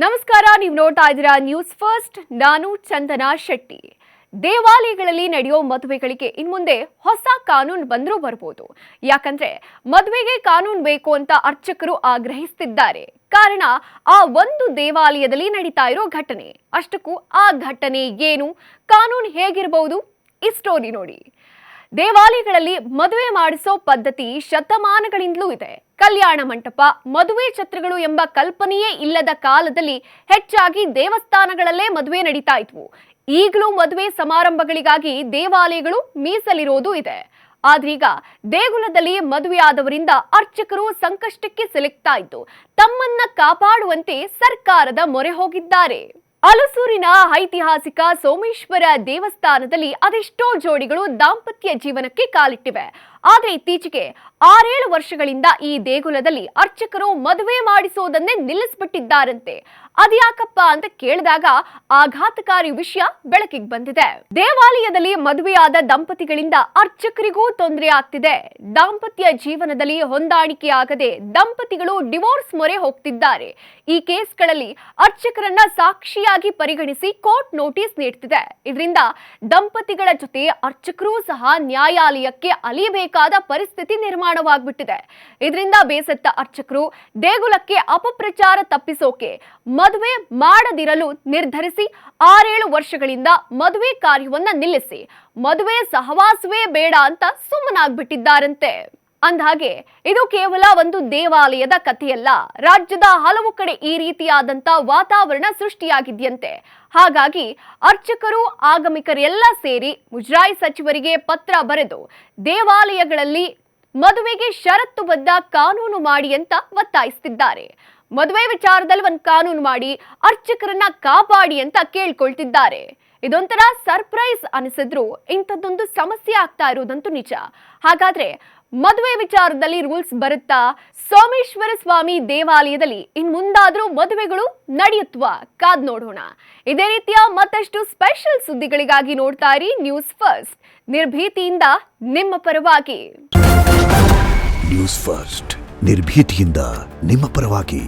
ನಮಸ್ಕಾರ, ನೀವು ನೋಡ್ತಾ ಇದ್ದೀರಾ ನ್ಯೂಸ್ ಫಸ್ಟ್. ನಾನು ಚಂದನಾ ಶೆಟ್ಟಿ. ದೇವಾಲಯಗಳಲ್ಲಿ ನಡೆಯೋ ಮದುವೆಗಳಿಗೆ ಇನ್ಮುಂದೆ ಹೊಸ ಕಾನೂನು ಬಂದರೂ ಬರಬಹುದು. ಯಾಕಂದ್ರೆ ಮದುವೆಗೆ ಕಾನೂನು ಬೇಕು ಅಂತ ಅರ್ಚಕರು ಆಗ್ರಹಿಸುತ್ತಿದ್ದಾರೆ. ಕಾರಣ ಆ ಒಂದು ದೇವಾಲಯದಲ್ಲಿ ನಡೀತಾ ಇರೋ ಘಟನೆ. ಅಷ್ಟಕ್ಕೂ ಆ ಘಟನೆ ಏನು, ಕಾನೂನು ಹೇಗಿರಬಹುದು, ಈ ಸ್ಟೋರಿ ನೋಡಿ. ದೇವಾಲಯಗಳಲ್ಲಿ ಮದುವೆ ಮಾಡಿಸೋ ಪದ್ಧತಿ ಶತಮಾನಗಳಿಂದಲೂ ಇದೆ. ಕಲ್ಯಾಣ ಮಂಟಪ, ಮದುವೆ ಛತ್ರಗಳು ಎಂಬ ಕಲ್ಪನೆಯೇ ಇಲ್ಲದ ಕಾಲದಲ್ಲಿ ಹೆಚ್ಚಾಗಿ ದೇವಸ್ಥಾನಗಳಲ್ಲೇ ಮದುವೆ ನಡೀತಾ ಇದ್ವು. ಈಗಲೂ ಮದುವೆ ಸಮಾರಂಭಗಳಿಗಾಗಿ ದೇವಾಲಯಗಳು ಮೀಸಲಿರೋದು ಇದೆ. ಆದ್ರೀಗ ದೇಗುಲದಲ್ಲಿ ಮದುವೆಯಾದವರಿಂದ ಅರ್ಚಕರು ಸಂಕಷ್ಟಕ್ಕೆ ಸಿಲುಕ್ತಾ ಇದ್ದು ತಮ್ಮನ್ನ ಕಾಪಾಡುವಂತೆ ಸರ್ಕಾರದ ಮೊರೆ ಹೋಗಿದ್ದಾರೆ. ಅಲಸೂರಿನ ಐತಿಹಾಸಿಕ ಸೋಮೇಶ್ವರ ದೇವಸ್ಥಾನದಲ್ಲಿ ಅದೆಷ್ಟೋ ಜೋಡಿಗಳು ದಾಂಪತ್ಯ ಜೀವನಕ್ಕೆ ಕಾಲಿಟ್ಟಿವೆ. ಆದ್ರೆ ಇತ್ತೀಚೆಗೆ 6-7 ವರ್ಷಗಳಿಂದ ಈ ದೇಗುಲದಲ್ಲಿ ಅರ್ಚಕರು ಮದುವೆ ಮಾಡಿಸೋದನ್ನೇ ನಿಲ್ಲಿಸ್ಬಿಟ್ಟಿದ್ದಾರಂತೆ. ಅದ್ಯಾಕಪ್ಪ ಅಂತ ಕೇಳಿದಾಗ ಆಘಾತಕಾರಿ ವಿಷಯ ಬೆಳಕಿಗೆ ಬಂದಿದೆ. ದೇವಾಲಯದಲ್ಲಿ ಮದುವೆಯಾದ ದಂಪತಿಗಳಿಂದ ಅರ್ಚಕರಿಗೂ ತೊಂದರೆ ಆಗ್ತಿದೆ. ದಾಂಪತ್ಯ ಜೀವನದಲ್ಲಿ ಹೊಂದಾಣಿಕೆಯಾಗದೆ ದಂಪತಿಗಳು ಡಿವೋರ್ಸ್ ಮೊರೆ ಹೋಗ್ತಿದ್ದಾರೆ. ಈ ಕೇಸ್ಗಳಲ್ಲಿ ಅರ್ಚಕರನ್ನ ಸಾಕ್ಷಿಯಾಗಿ ಪರಿಗಣಿಸಿ ಕೋರ್ಟ್ ನೋಟಿಸ್ ನೀಡ್ತಿದೆ. ಇದರಿಂದ ದಂಪತಿಗಳ ಜೊತೆ ಅರ್ಚಕರು ಸಹ ನ್ಯಾಯಾಲಯಕ್ಕೆ ಅಲಿಯಬೇಕಾದ ಪರಿಸ್ಥಿತಿ ನಿರ್ಮಾಣವಾಗ್ಬಿಟ್ಟಿದೆ. ಇದರಿಂದ ಬೇಸತ್ತ ಅರ್ಚಕರು ದೇಗುಲಕ್ಕೆ ಅಪಪ್ರಚಾರ ತಪ್ಪಿಸೋಕೆ ಮದುವೆ ಮಾಡದಿರಲು ನಿರ್ಧರಿಸಿ 6-7 ವರ್ಷಗಳಿಂದ ಮದುವೆ ಕಾರ್ಯವನ್ನ ನಿಲ್ಲಿಸಿ ಮದುವೆ ಸಹವಾಸವೇ ಬೇಡ ಅಂತ ಸುಮ್ಮನಾಗ್ಬಿಟ್ಟಿದ್ದಾರಂತೆ. ಅಂದಹಾಗೆ ಇದು ಕೇವಲ ಒಂದು ದೇವಾಲಯದ ಕಥೆಯಲ್ಲ. ರಾಜ್ಯದ ಹಲವು ಕಡೆ ಈ ರೀತಿಯಾದಂತ ವಾತಾವರಣ ಸೃಷ್ಟಿಯಾಗಿದೆಯಂತೆ. ಹಾಗಾಗಿ ಅರ್ಚಕರು, ಆಗಮಿಕರೆಲ್ಲ ಸೇರಿ ಮುಜರಾಯಿ ಸಚಿವರಿಗೆ ಪತ್ರ ಬರೆದು ದೇವಾಲಯಗಳಲ್ಲಿ ಮದುವೆಗೆ ಷರತ್ತುಬದ್ಧ ಕಾನೂನು ಮಾಡಿ ಅಂತ ಒತ್ತಾಯಿಸುತ್ತಿದ್ದಾರೆ. ಮದುವೆ ವಿಚಾರದಲ್ಲಿ ಒಂದು ಕಾನೂನು ಮಾಡಿ ಅರ್ಚಕರನ್ನ ಕಾಪಾಡಿ ಅಂತ ಕೇಳ್ಕೊಳ್ತಿದ್ದಾರೆ. ಇದೊಂಥರ ಸರ್ಪ್ರೈಸ್ ಅನಿಸಿದ್ರು ಇಂಥದ್ದೊಂದು ಸಮಸ್ಯೆ ಆಗ್ತಾ ಇರೋದಂತೂ ನಿಜ. ಹಾಗಾದ್ರೆ ಮದುವೆ ವಿಚಾರದಲ್ಲಿ ರೂಲ್ಸ್ ಬರುತ್ತಾ? ಸೋಮೇಶ್ವರ ಸ್ವಾಮಿ ದೇವಾಲಯದಲ್ಲಿ ಇನ್ ಮುಂದಾದ್ರೂ ಮದುವೆಗಳು ನಡೆಯುತ್ತವಾ? ಕಾದ್ ನೋಡೋಣ. ಇದೇ ರೀತಿಯ ಮತ್ತಷ್ಟು ಸ್ಪೆಷಲ್ ಸುದ್ದಿಗಳಿಗಾಗಿ ನೋಡ್ತಾ ಇರಿ ನ್ಯೂಸ್ ಫಸ್ಟ್, ನಿರ್ಭೀತಿಯಿಂದ ನಿಮ್ಮ ಪರವಾಗಿ. ನ್ಯೂಸ್ ಫಸ್ಟ್, ನಿರ್ಭೀತಿಯಿಂದ ನಿಮ್ಮ ಪರವಾಗಿ.